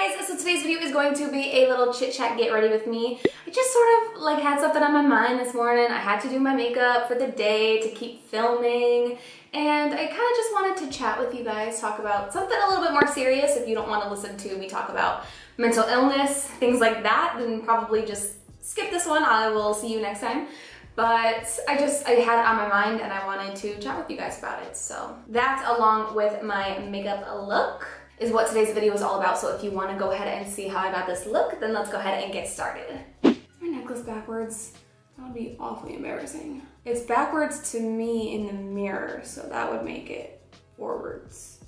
guys, so today's video is going to be a little chit chat get ready with me. I just sort of like had something on my mind this morning. I had to do my makeup for the day to keep filming, and I kind of just wanted to chat with you guys, talk about something a little bit more serious. If you don't want to listen to me talk about mental illness, things like that, then probably just skip this one. I will see you next time. But I had it on my mind and I wanted to chat with you guys about it. So that, along with my makeup look, is what today's video is all about. So if you want to go ahead and see how I got this look, then let's go ahead and get started. Is my necklace backwards? That would be awfully embarrassing. It's backwards to me in the mirror, so that would make it forwards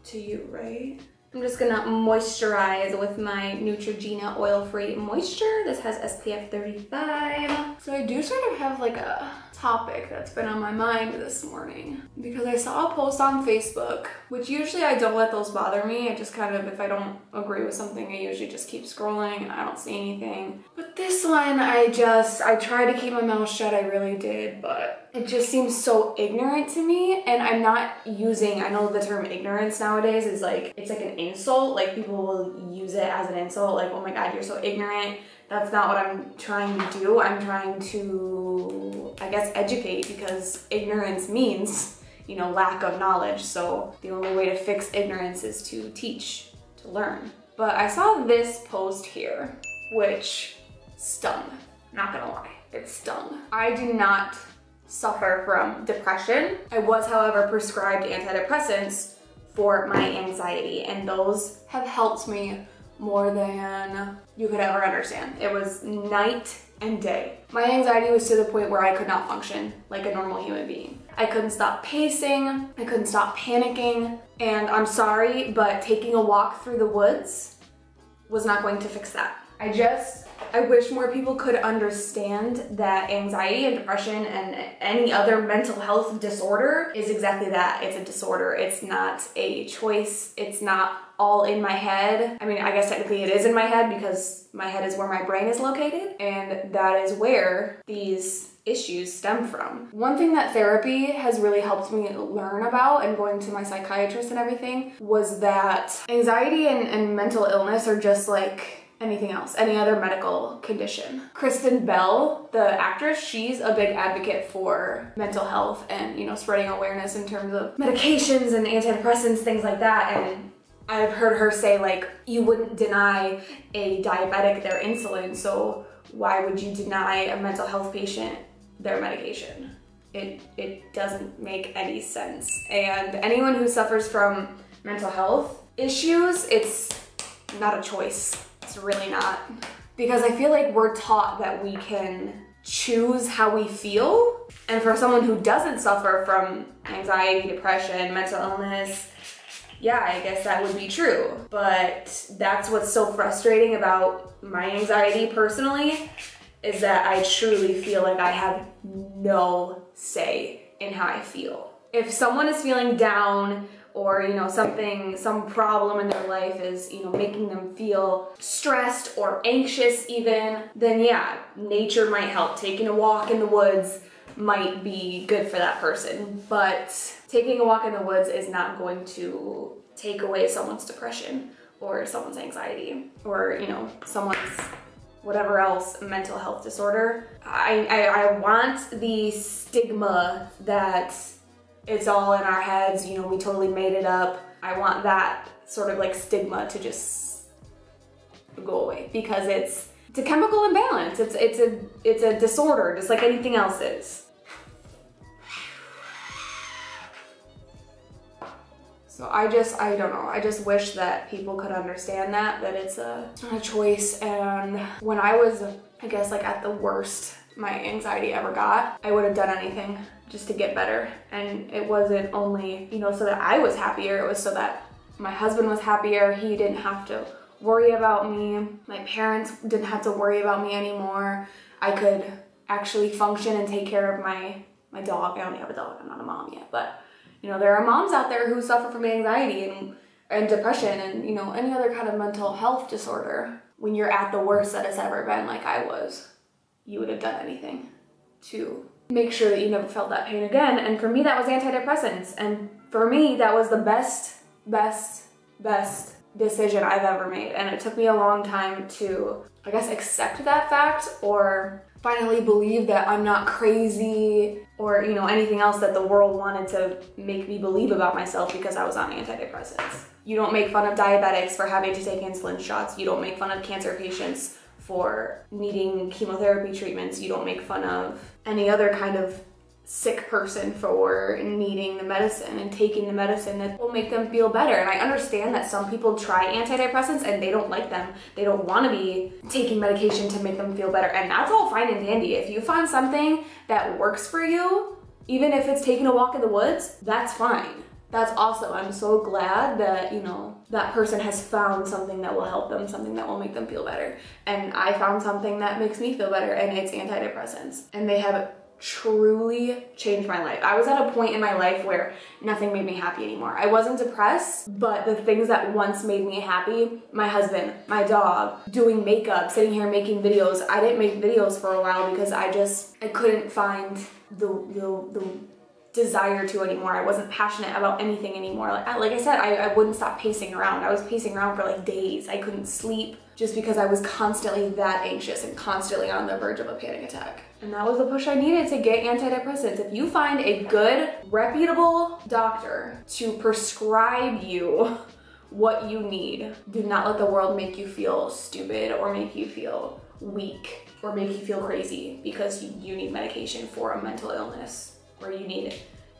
to you, right? I'm just gonna moisturize with my Neutrogena oil-free moisture. This has SPF 35. So I do sort of have like a topic that's been on my mind this morning because I saw a post on Facebook, which usually I don't let those bother me. I just kind of, if I don't agree with something, I usually just keep scrolling and I don't see anything. But this one, I tried to keep my mouth shut, I really did, but it just seems so ignorant to me. And I'm not using, I know the term ignorance nowadays is like, it's like an insult. Like people will use it as an insult, like, oh my God, you're so ignorant. That's not what I'm trying to do. I'm trying to, I guess, educate, because ignorance means, you know, lack of knowledge. So the only way to fix ignorance is to teach, to learn. But I saw this post here, which stung. Not gonna lie, it stung. I do not suffer from depression. I was, however, prescribed antidepressants for my anxiety, and those have helped me more than you could ever understand. It was night and day. My anxiety was to the point where I could not function like a normal human being. I couldn't stop pacing, I couldn't stop panicking, and I'm sorry, but taking a walk through the woods was not going to fix that. I wish more people could understand that anxiety and depression and any other mental health disorder is exactly that. It's a disorder. It's not a choice. It's not all in my head. I mean, I guess technically it is in my head because my head is where my brain is located, and that is where these issues stem from. One thing that therapy has really helped me learn about, and going to my psychiatrist and everything, was that anxiety and mental illness are just like anything else, any other medical condition. Kristen Bell, the actress, she's a big advocate for mental health and, you know, spreading awareness in terms of medications and antidepressants, things like that. And I've heard her say, like, you wouldn't deny a diabetic their insulin, so why would you deny a mental health patient their medication? It doesn't make any sense. And anyone who suffers from mental health issues, it's not a choice. It's really not. Because I feel like we're taught that we can choose how we feel. And for someone who doesn't suffer from anxiety, depression, mental illness, yeah, I guess that would be true. But that's what's so frustrating about my anxiety personally, is that I truly feel like I have no say in how I feel. If someone is feeling down, or, you know, some problem in their life is, you know, making them feel stressed or anxious even, then yeah, nature might help. Taking a walk in the woods might be good for that person, but taking a walk in the woods is not going to take away someone's depression or someone's anxiety or, you know, someone's whatever else mental health disorder. I want the stigma that it's all in our heads, you know, we totally made it up. I want that sort of like stigma to just go away, because it's a chemical imbalance. It's a disorder, just like anything else is. So I don't know, I just wish that people could understand that it's not a choice. And when I was, I guess, like at the worst my anxiety ever got, I would have done anything just to get better. And it wasn't only, you know, so that I was happier, it was so that my husband was happier. He didn't have to worry about me. My parents didn't have to worry about me anymore. I could actually function and take care of my dog. I only have a dog, I'm not a mom yet, but you know, there are moms out there who suffer from anxiety and depression and, you know, any other kind of mental health disorder. When you're at the worst that it's ever been, like I was, you would have done anything to make sure that you never felt that pain again. And for me, that was antidepressants. And for me, that was the best decision I've ever made. And it took me a long time to, I guess, accept that fact or finally believe that I'm not crazy or, you know, anything else that the world wanted to make me believe about myself because I was on antidepressants. You don't make fun of diabetics for having to take insulin shots. You don't make fun of cancer patients for needing chemotherapy treatments. You don't make fun of any other kind of sick person for needing the medicine and taking the medicine that will make them feel better. And I understand that some people try antidepressants and they don't like them. They don't want to be taking medication to make them feel better. And that's all fine and dandy. If you find something that works for you, even if it's taking a walk in the woods, that's fine. That's awesome. I'm so glad that, you know, that person has found something that will help them, something that will make them feel better. And I found something that makes me feel better, and it's antidepressants. And they have truly changed my life. I was at a point in my life where nothing made me happy anymore. I wasn't depressed, but the things that once made me happy, my husband, my dog, doing makeup, sitting here making videos. I didn't make videos for a while because I couldn't find the desire to anymore. I wasn't passionate about anything anymore. Like I said, I wouldn't stop pacing around. I was pacing around for like days. I couldn't sleep just because I was constantly that anxious and constantly on the verge of a panic attack. And that was the push I needed to get antidepressants. If you find a good, reputable doctor to prescribe you what you need, do not let the world make you feel stupid or make you feel weak or make you feel crazy because you need medication for a mental illness or you need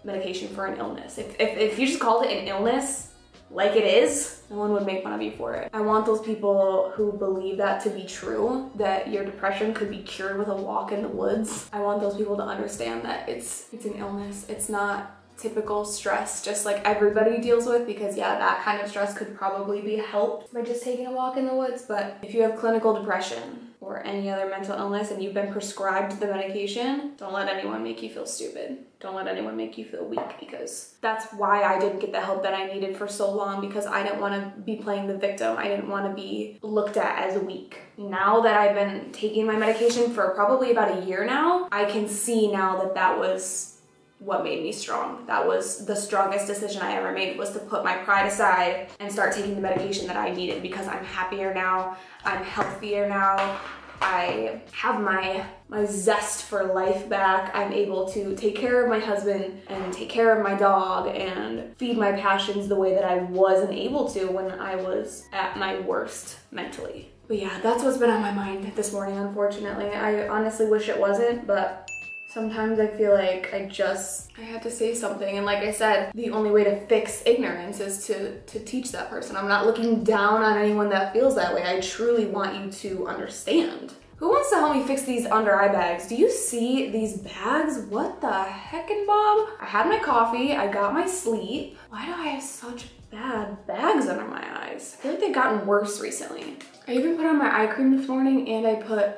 medication for an illness. If you just called it an illness, like it is, no one would make fun of you for it. I want those people who believe that to be true, that your depression could be cured with a walk in the woods. I want those people to understand that it's an illness. It's not typical stress, just like everybody deals with, because yeah, that kind of stress could probably be helped by just taking a walk in the woods. But if you have clinical depression or any other mental illness and you've been prescribed the medication, don't let anyone make you feel stupid. Don't let anyone make you feel weak, because that's why I didn't get the help that I needed for so long, because I didn't want to be playing the victim. I didn't want to be looked at as weak. Now that I've been taking my medication for probably about a year now, I can see now that that was what made me strong. That was the strongest decision I ever made, was to put my pride aside and start taking the medication that I needed, because I'm happier now, I'm healthier now, I have my zest for life back. I'm able to take care of my husband and take care of my dog and feed my passions the way that I wasn't able to when I was at my worst mentally. But yeah, that's what's been on my mind this morning, unfortunately. I honestly wish it wasn't, but sometimes I feel like I had to say something. And like I said, the only way to fix ignorance is to teach that person. I'm not looking down on anyone that feels that way. I truly want you to understand. Who wants to help me fix these under eye bags? Do you see these bags? What the heckin' Bob? I had my coffee, I got my sleep. Why do I have such bad bags under my eyes? I feel like they've gotten worse recently. I even put on my eye cream this morning, and I put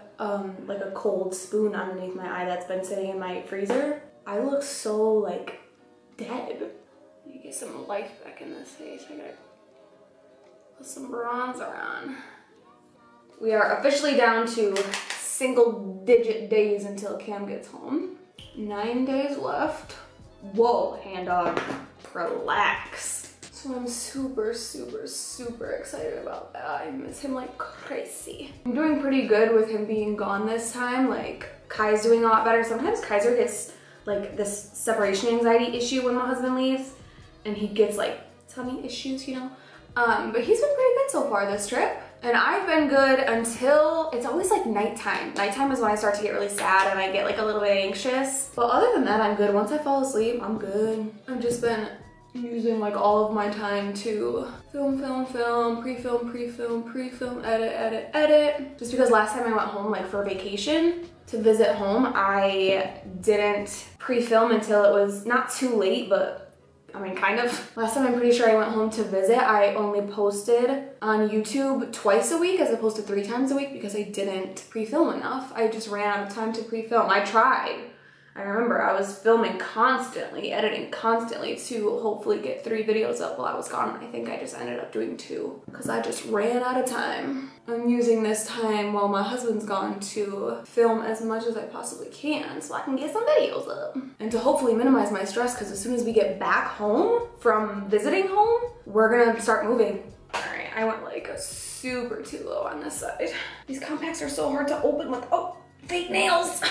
like a cold spoon underneath my eye that's been sitting in my freezer. I look so like dead. Let me get some life back in this face. I gotta put some bronzer on. We are officially down to single-digit days until Cam gets home. 9 days left. Whoa, hand dog, relax. So I'm super, super, super excited about that. I miss him like crazy. I'm doing pretty good with him being gone this time. Like, Kai's doing a lot better. Sometimes Kaiser gets like this separation anxiety issue when my husband leaves, and he gets like tummy issues, you know? But he's been pretty good so far this trip. And I've been good until, it's always like nighttime. Nighttime is when I start to get really sad and I get like a little bit anxious. But other than that, I'm good. Once I fall asleep, I'm good. I've just been using like all of my time to film, pre-film, edit. Just because last time I went home like for vacation to visit home, I didn't pre-film until it was not too late, but I mean, kind of. Last time I'm pretty sure I went home to visit, I only posted on YouTube twice a week as opposed to 3 times a week because I didn't pre-film enough. I just ran out of time to pre-film. I tried. I remember I was filming constantly, editing constantly to hopefully get 3 videos up while I was gone. I think I just ended up doing 2 because I just ran out of time. I'm using this time while my husband's gone to film as much as I possibly can so I can get some videos up. And to hopefully minimize my stress, because as soon as we get back home from visiting home, we're gonna start moving. All right, I went like a super too low on this side. These compacts are so hard to open with, oh, fake nails.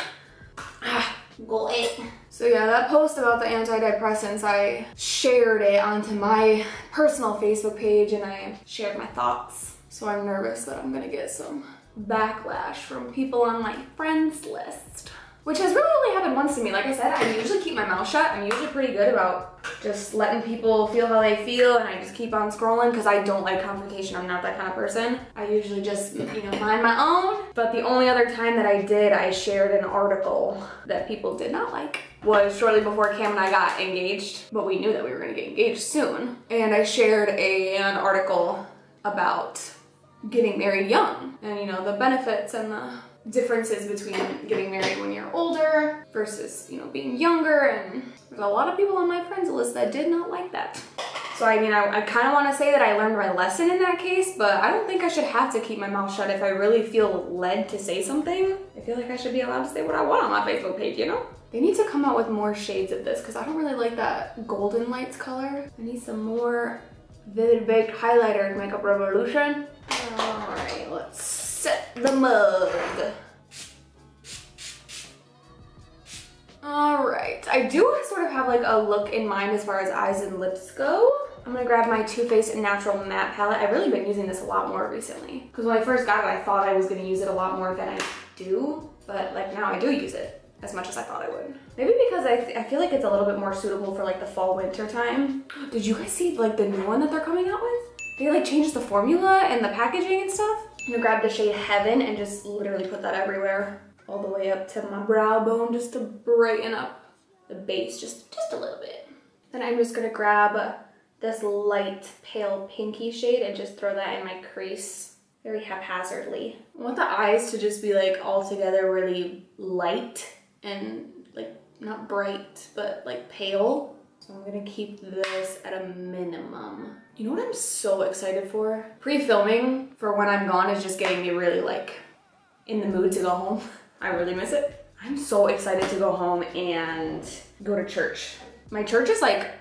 Go it. So yeah, that post about the antidepressants, I shared it onto my personal Facebook page and I shared my thoughts. So I'm nervous that I'm gonna get some backlash from people on my friends list, which has really only happened once to me. Like I said, I usually keep my mouth shut. I'm usually pretty good about just letting people feel how they feel, and I just keep on scrolling because I don't like confrontation. I'm not that kind of person. I usually just, you know, mind my own. But the only other time that I did, I shared an article that people did not like, was shortly before Cam and I got engaged, but we knew that we were gonna get engaged soon. And I shared an article about getting married young and, you know, the benefits and the differences between getting married when you're older versus, you know, being younger. And there's a lot of people on my friends list that did not like that. So I mean, I kind of want to say that I learned my lesson in that case, but I don't think I should have to keep my mouth shut if I really feel led to say something. I feel like I should be allowed to say what I want on my Facebook page, you know? They need to come out with more shades of this because I don't really like that Golden Lights color. I need some more Vivid Baked highlighter to make up Revolution. All right, let's set the mug. All right, I do sort of have like a look in mind as far as eyes and lips go. I'm gonna grab my Too Faced Natural Matte Palette. I've really been using this a lot more recently because when I first got it, I thought I was gonna use it a lot more than I do, but like now I do use it as much as I thought I would. Maybe because I feel like it's a little bit more suitable for like the fall winter time. Did you guys see like the new one that they're coming out with? They like changed the formula and the packaging and stuff. I'm gonna grab the shade Heaven and just literally put that everywhere, all the way up to my brow bone, just to brighten up the base just a little bit. Then I'm just gonna grab this light pale pinky shade and just throw that in my crease very haphazardly. I want the eyes to just be like all together really light and like not bright, but like pale. So I'm gonna keep this at a minimum. You know what I'm so excited for? Pre-filming for when I'm gone is just getting me really like in the mood to go home. I really miss it. I'm so excited to go home and go to church. My church is like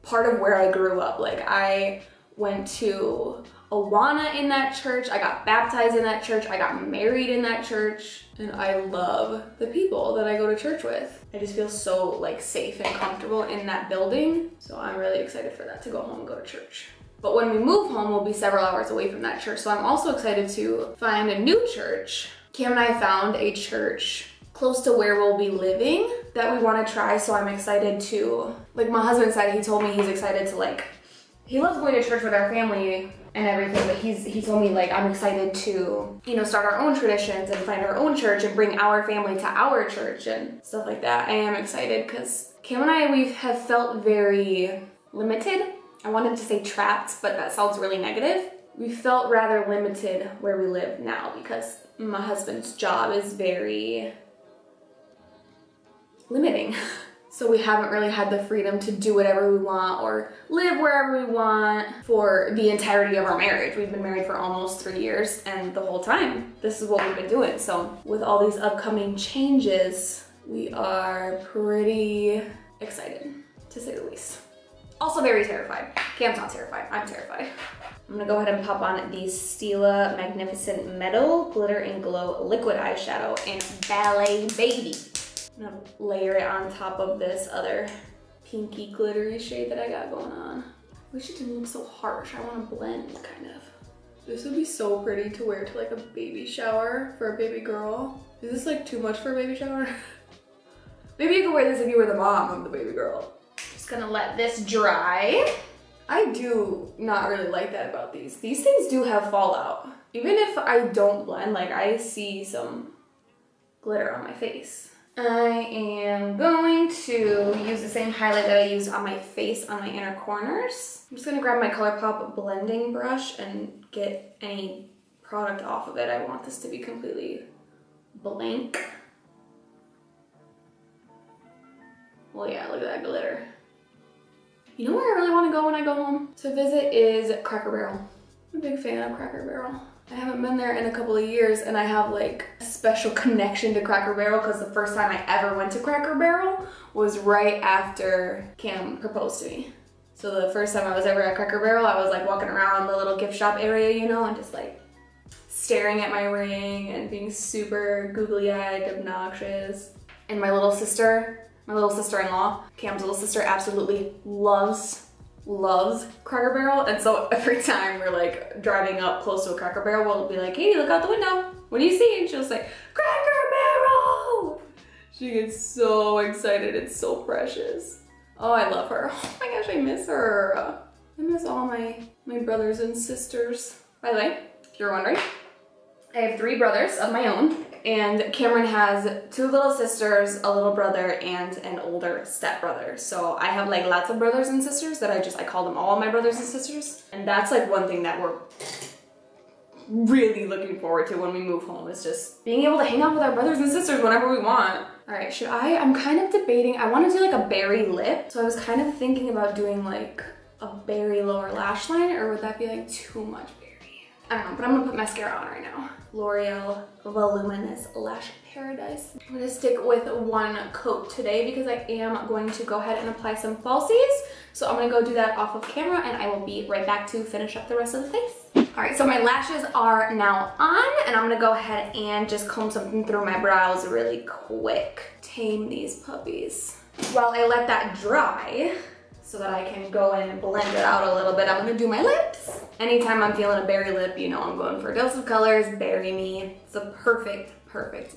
part of where I grew up. Like I went to Awana in that church, I got baptized in that church, I got married in that church, and I love the people that I go to church with. I just feel so like safe and comfortable in that building. So I'm really excited for that, to go home and go to church. But when we move home, we'll be several hours away from that church. So I'm also excited to find a new church. Cam and I found a church close to where we'll be living that we want to try. So I'm excited to, like my husband said, he told me he's excited to like, he loves going to church with our family and everything, but he told me like I'm excited to, you know, start our own traditions and find our own church and bring our family to our church and stuff like that. I am excited because Cam and I, we have felt very limited. I wanted to say trapped, but that sounds really negative. We felt rather limited where we live now because my husband's job is very limiting. So we haven't really had the freedom to do whatever we want or live wherever we want for the entirety of our marriage. We've been married for almost 3 years, and the whole time, this is what we've been doing. So with all these upcoming changes, we are pretty excited, to say the least. Also very terrified. Cam's not terrified, I'm terrified. I'm gonna go ahead and pop on the Stila Magnificent Metal Glitter and Glow Liquid Eyeshadow in Ballet Baby. I'm gonna layer it on top of this other pinky glittery shade that I got going on. I wish it didn't look so harsh. I want to blend kind of. This would be so pretty to wear to like a baby shower for a baby girl. Is this like too much for a baby shower? Maybe you could wear this if you were the mom of the baby girl. Just gonna let this dry. I do not really like that about these. These things do have fallout. Even if I don't blend, like I see some glitter on my face. I am going to use the same highlight that I used on my face on my inner corners. I'm just gonna grab my Colourpop blending brush and get any product off of it. I want this to be completely blank. Well, yeah, look at that glitter. You know where I really want to go when I go home to visit is Cracker Barrel. I'm a big fan of Cracker Barrel. I haven't been there in a couple of years, and I have like a special connection to Cracker Barrel because the first time I ever went to Cracker Barrel was right after Cam proposed to me. So the first time I was ever at Cracker Barrel, I was like walking around the little gift shop area, you know, and just like staring at my ring and being super googly-eyed, obnoxious. And my little sister-in-law, Cam's little sister, absolutely loves Cracker Barrel. And so every time we're like driving up close to a Cracker Barrel, we'll be like, Katie, look out the window. What do you see? And she'll say, Cracker Barrel! She gets so excited. It's so precious. Oh, I love her. Oh my gosh, I miss her. I miss all my brothers and sisters. By the way, if you're wondering, I have 3 brothers of my own, and Cameron has 2 little sisters, a little brother, and an older stepbrother. So I have like lots of brothers and sisters that I call them all my brothers and sisters. And that's like one thing that we're really looking forward to when we move home, is just being able to hang out with our brothers and sisters whenever we want. All right, I'm kind of debating, I want to do like a berry lip. So I was kind of thinking about doing like a berry lower lash line, or would that be like too much berry? I don't know, but I'm gonna put mascara on right now. L'Oreal Voluminous Lash Paradise. I'm gonna stick with one coat today because I am going to go ahead and apply some falsies. So I'm gonna go do that off of camera, and I will be right back to finish up the rest of the face. All right, so my lashes are now on, and I'm gonna go ahead and just comb something through my brows really quick. Tame these puppies. While I let that dry, so that I can go in and blend it out a little bit, I'm gonna do my lips. Anytime I'm feeling a berry lip, you know I'm going for a dose of colors, berry me. It's a perfect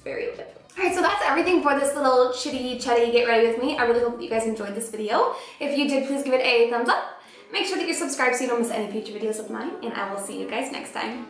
berry lip. All right, so that's everything for this little chitty chatty get ready with me. I really hope that you guys enjoyed this video. If you did, please give it a thumbs up. Make sure that you're subscribed so you don't miss any future videos of mine, and I will see you guys next time.